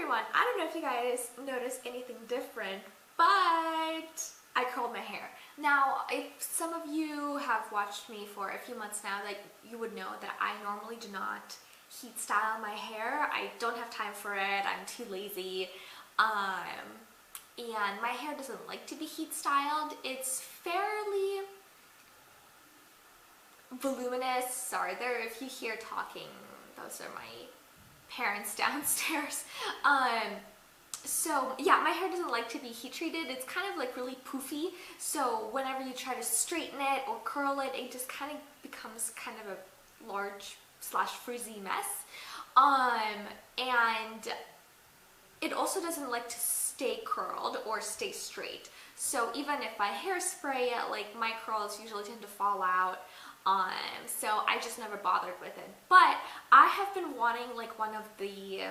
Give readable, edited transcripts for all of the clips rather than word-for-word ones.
everyone, I don't know if you guys noticed anything different, but I curled my hair. Now, if some of you have watched me for a few months now, like, you would know that I normally do not heat style my hair. I don't have time for it. I'm too lazy. And my hair doesn't like to be heat styled. It's fairly voluminous. Sorry, if you hear talking, those are my parents downstairs. So yeah, my hair doesn't like to be heat treated. It's kind of like really poofy, so whenever you try to straighten it or curl it, it just kind of becomes kind of a large / frizzy mess. And it also doesn't like to stay curled or stay straight. So even if I hairspray it, like, my curls usually tend to fall out. So I just never bothered with it. But I have been wanting like one of the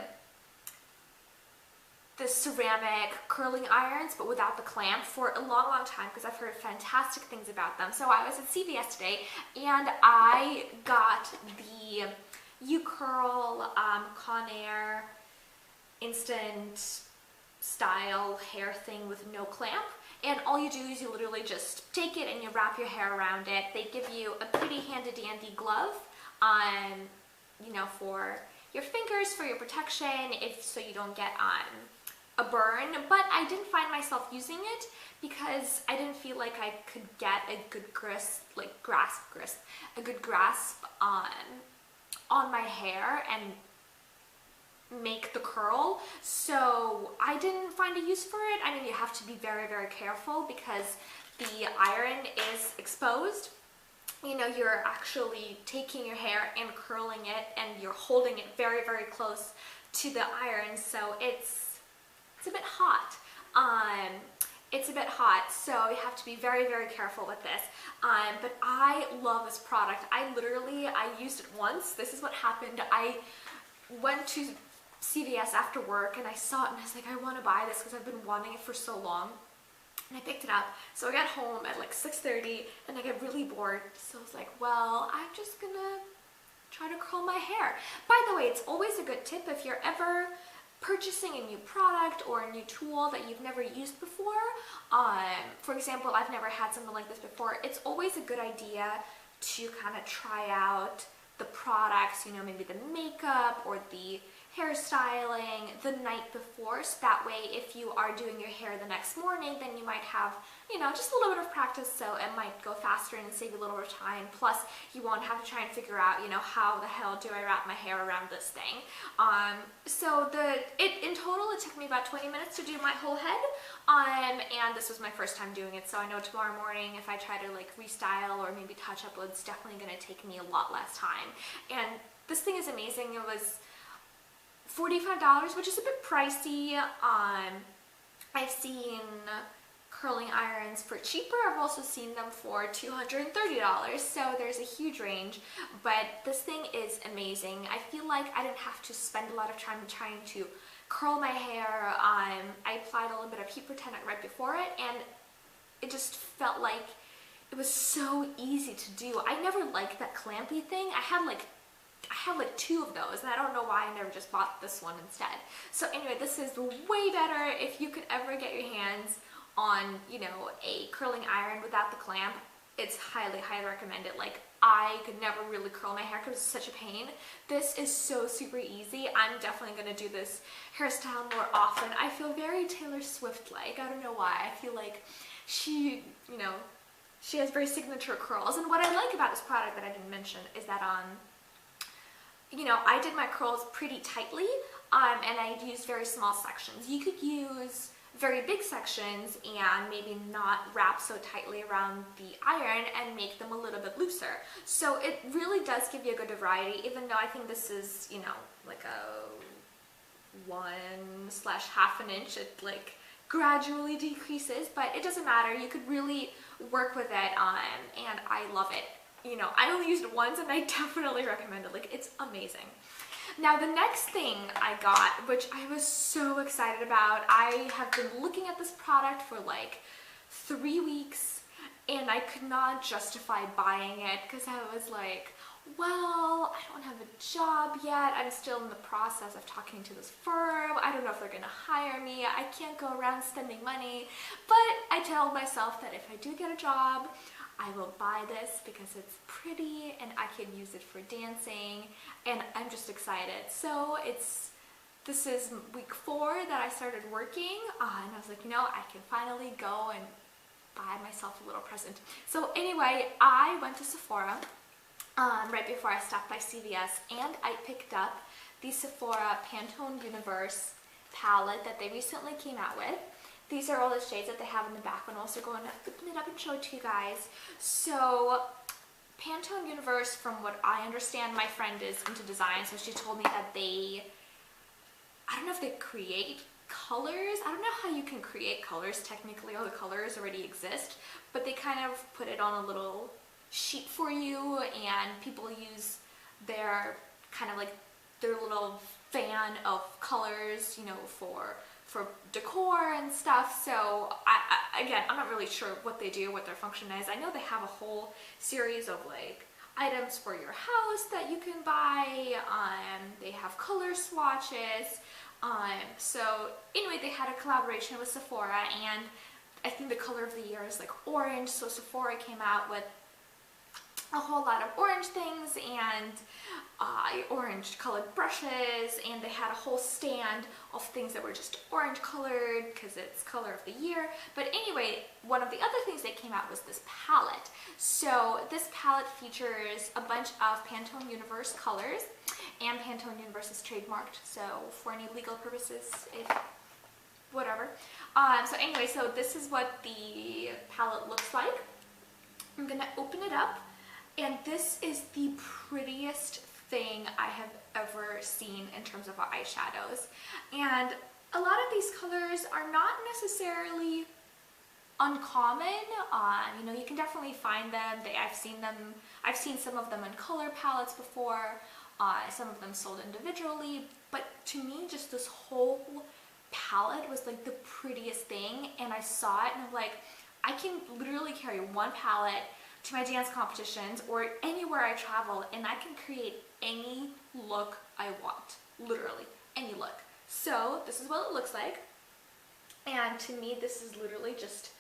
ceramic curling irons, but without the clamp, for a long time, because I've heard fantastic things about them. So I was at CVS today and I got the U-Curl Conair instant style hair thing with no clamp. And all you do is you literally just take it and you wrap your hair around it. They give you a pretty handy-dandy glove, you know, for your fingers, for your protection, so you don't get a burn. But I didn't find myself using it because I didn't feel like I could get a good grasp on my hair and make the curl, so I didn't find a use for it. I mean, you have to be very careful because the iron is exposed. You know, you're actually taking your hair and curling it, and you're holding it very close to the iron, so it's a bit hot. It's a bit hot, so you have to be very careful with this. But I love this product. I used it once. This is what happened. I went to CVS after work and I saw it and I was like, I want to buy this because I've been wanting it for so long. And I picked it up. So I got home at like 6:30 and I got really bored. So I was like, well, I'm just gonna try to curl my hair. By the way, it's always a good tip if you're ever purchasing a new product or a new tool that you've never used before. For example, I've never had something like this before. It's always a good idea to kind of try out the products, you know, maybe the makeup or the hairstyling the night before, so that way if you are doing your hair the next morning, then you might have, you know, just a little bit of practice, so it might go faster and save you a little bit of time. Plus you won't have to try and figure out, you know, how the hell do I wrap my hair around this thing. So in total it took me about 20 minutes to do my whole head, and this was my first time doing it, so I know tomorrow morning if I try to like restyle or maybe touch up, it's definitely going to take me a lot less time. And this thing is amazing. It was $45, which is a bit pricey. I've seen curling irons for cheaper. I've also seen them for $230, so there's a huge range, but this thing is amazing. I feel like I didn't have to spend a lot of time trying to curl my hair. I applied a little bit of heat protectant right before it, and it just felt like it was so easy to do. I never liked that clampy thing. I had like 2 of those, and I don't know why I never just bought this one instead. So anyway, this is way better. If you could ever get your hands on, you know, a curling iron without the clamp, it's highly recommended. Like, I could never really curl my hair because it's such a pain. This is so super easy. I'm definitely going to do this hairstyle more often. I feel very Taylor Swift-like. I don't know why. I feel like she, you know, she has very signature curls. And what I like about this product that I didn't mention is that you know, I did my curls pretty tightly, and I used very small sections. You could use very big sections and maybe not wrap so tightly around the iron and make them a little bit looser. So it really does give you a good variety, even though I think this is, you know, like a 1/2 an inch. It like gradually decreases, but it doesn't matter. You could really work with it, and I love it. You know, I only used it once and I definitely recommend it. Like, it's amazing. Now, the next thing I got, which I was so excited about, I have been looking at this product for like 3 weeks and I could not justify buying it because I was like, well, I don't have a job yet. I'm still in the process of talking to this firm. I don't know if they're gonna hire me. I can't go around spending money, but I tell myself that if I do get a job, I will buy this because it's pretty and I can use it for dancing, and I'm just excited. So this is week 4 that I started working, and I was like, you know, I can finally go and buy myself a little present. So anyway, I went to Sephora right before I stopped by CVS, and I picked up the Sephora Pantone Universe palette that they recently came out with. These are all the shades that they have in the back. I'm also going to open it up and show it to you guys. So Pantone Universe, from what I understand, my friend is into design, so she told me that I don't know if they create colors. I don't know how you can create colors technically, all the colors already exist, but they kind of put it on a little sheet for you, and people use their kind of like their little fan of colors, you know, for decor and stuff. So again, I'm not really sure what they do, what their function is. I know they have a whole series of like items for your house that you can buy. They have color swatches. So anyway, they had a collaboration with Sephora, and I think the color of the year is like orange, so Sephora came out with a whole lot of orange things and orange colored brushes, and they had a whole stand of things that were just orange colored because it's color of the year. But anyway, one of the other things they came out was this palette. So this palette features a bunch of Pantone Universe colors, and Pantone Universe is trademarked, so for any legal purposes, if whatever. So anyway, so this is what the palette looks like. I'm gonna open it up, and this is the prettiest thing I have ever seen in terms of eyeshadows. And a lot of these colors are not necessarily uncommon. You know, you can definitely find them. I've seen some of them in color palettes before, some of them sold individually, but to me, just this whole palette was like the prettiest thing, and I saw it and I'm like, I can literally carry one palette to my dance competitions or anywhere I travel, and I can create any look I want, literally any look. So this is what it looks like, and to me this is literally just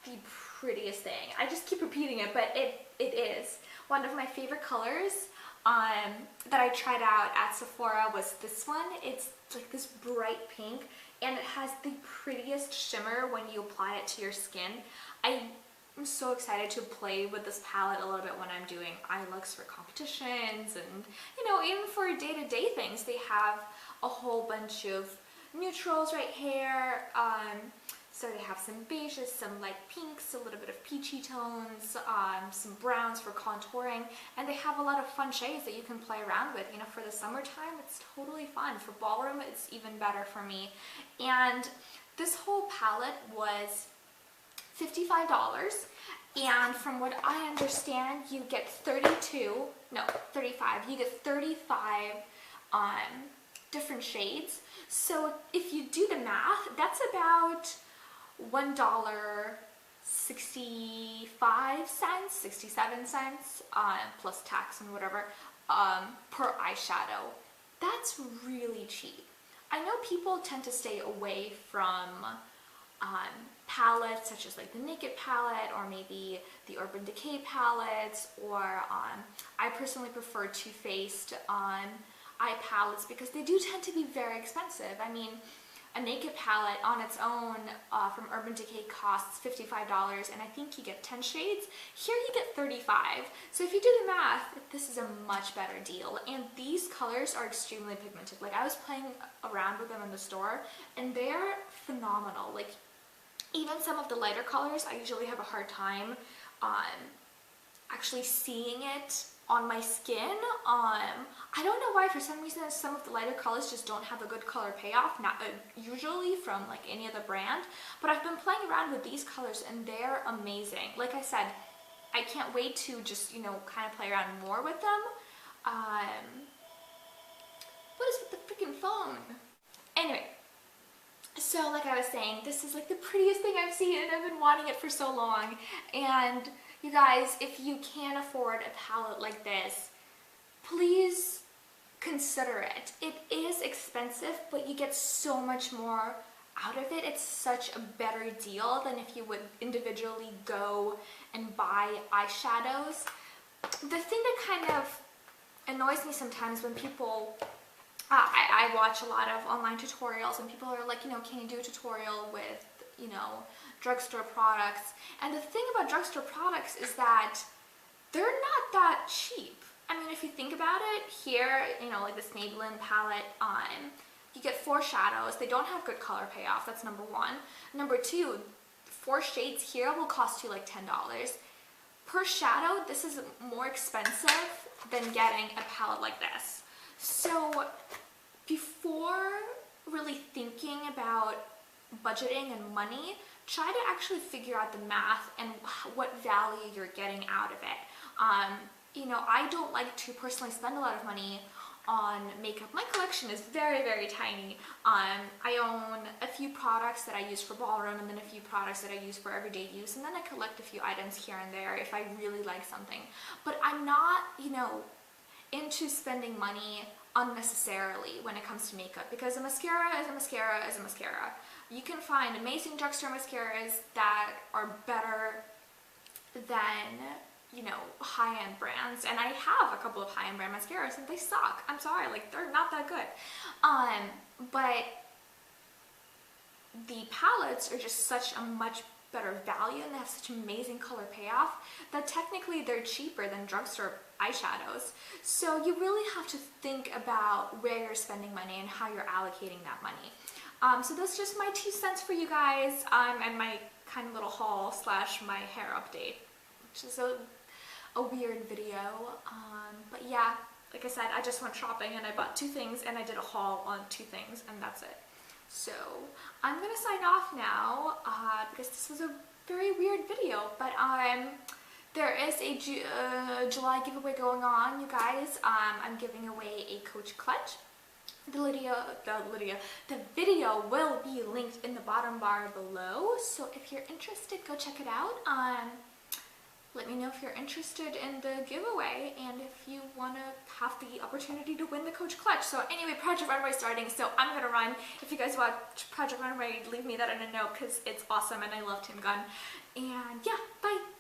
the prettiest thing. I just keep repeating it, but it is. One of my favorite colors that I tried out at Sephora was this one. It's like this bright pink, and it has the prettiest shimmer when you apply it to your skin. I'm so excited to play with this palette a little bit when I'm doing eye looks for competitions, and you know, even for day-to-day things. They have a whole bunch of neutrals right here. So they have some beiges, some light pinks, a little bit of peachy tones, some browns for contouring, and they have a lot of fun shades that you can play around with. You know, for the summertime, it's totally fun. For ballroom, it's even better for me. And this whole palette was $55, and from what I understand, you get 35. You get 35 different shades. So if you do the math, that's about $1.65, plus tax and whatever, per eyeshadow. That's really cheap. I know people tend to stay away from palettes such as like the Naked palette, or maybe the Urban Decay palettes, or I personally prefer Too Faced eye palettes because they do tend to be very expensive. I mean, a Naked palette on its own from Urban Decay costs $55, and I think you get 10 shades. Here you get 35. So if you do the math, this is a much better deal. And these colors are extremely pigmented. Like, I was playing around with them in the store, and they're phenomenal. Like, even some of the lighter colors, I usually have a hard time actually seeing it on my skin. I don't know why, for some reason some of the lighter colors just don't have a good color payoff, not usually from like any other brand, but I've been playing around with these colors and they're amazing. Like I said, I can't wait to just, you know, kind of play around more with them. What is with the freaking phone? Anyway, so like I was saying, this is like the prettiest thing I've seen, and I've been wanting it for so long. And you guys, if you can afford a palette like this, please consider it. It is expensive, but you get so much more out of it. It's such a better deal than if you would individually go and buy eyeshadows. The thing that kind of annoys me sometimes when people, I watch a lot of online tutorials and people are like, you know, can you do a tutorial with, you know, drugstore products? And the thing about drugstore products is that they're not that cheap. I mean, if you think about it, here, you know, like this Maybelline palette, you get 4 shadows. They don't have good color payoff. That's number one. Number two, 4 shades here will cost you like $10. Per shadow, this is more expensive than getting a palette like this. So before really thinking about budgeting and money, try to actually figure out the math and what value you're getting out of it. You know, I don't like to personally spend a lot of money on makeup. My collection is very, very tiny. I own a few products that I use for ballroom and then a few products that I use for everyday use, and then I collect a few items here and there if I really like something. But I'm not, you know, into spending money unnecessarily when it comes to makeup, because a mascara is a mascara is a mascara. You can find amazing drugstore mascaras that are better than, you know, high-end brands, and I have a couple of high-end brand mascaras and they suck. I'm sorry, like, they're not that good. But the palettes are just such a much better value and they have such amazing color payoff that technically they're cheaper than drugstore eyeshadows. So you really have to think about where you're spending money and how you're allocating that money. So that's just my 2 cents for you guys, and my kind of little haul slash my hair update, which is a weird video. But yeah, like I said, I just went shopping and I bought 2 things and I did a haul on 2 things, and that's it. So I'm gonna sign off now because this was a very weird video, but there is a July giveaway going on, you guys. I'm giving away a Coach clutch. The video will be linked in the bottom bar below, so if you're interested, go check it out. Let me know if you're interested in the giveaway and if you want to have the opportunity to win the Coach clutch. So anyway, Project Runway is starting, so I'm going to run. If you guys watch Project Runway, leave me that in a note because it's awesome and I love Tim Gunn. And yeah, bye!